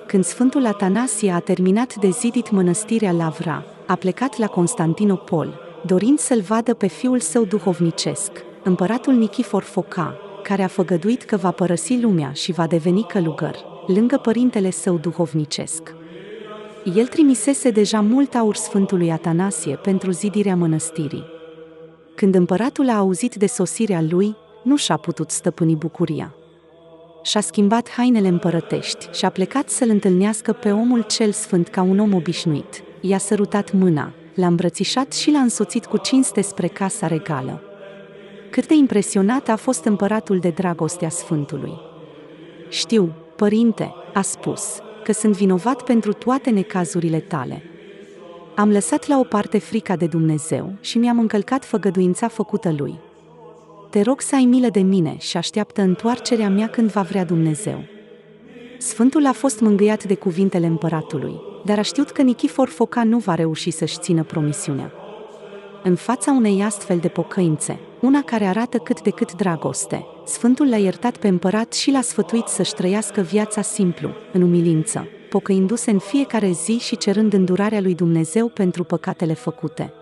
Când Sfântul Atanasie a terminat de zidit mănăstirea Lavra, a plecat la Constantinopol, dorind să-l vadă pe fiul său duhovnicesc, împăratul Nichifor Foca, care a făgăduit că va părăsi lumea și va deveni călugăr, lângă părintele său duhovnicesc. El trimisese deja mult aur Sfântului Atanasie pentru zidirea mănăstirii. Când împăratul a auzit de sosirea lui, nu și-a putut stăpâni bucuria. Și-a schimbat hainele împărătești și a plecat să-l întâlnească pe omul cel sfânt ca un om obișnuit. I-a sărutat mâna, l-a îmbrățișat și l-a însoțit cu cinste spre casa regală. Cât de impresionat a fost împăratul de dragostea Sfântului. „Știu, părinte," a spus, „că sunt vinovat pentru toate necazurile tale. Am lăsat la o parte frica de Dumnezeu și mi-am încălcat făgăduința făcută lui. Te rog să ai milă de mine și așteaptă întoarcerea mea când va vrea Dumnezeu." Sfântul a fost mângâiat de cuvintele împăratului, dar a știut că Nichifor Foca nu va reuși să-și țină promisiunea. În fața unei astfel de pocăințe, una care arată cât de cât dragoste, Sfântul l-a iertat pe împărat și l-a sfătuit să-și trăiască viața simplu, în umilință, pocăindu-se în fiecare zi și cerând îndurarea lui Dumnezeu pentru păcatele făcute.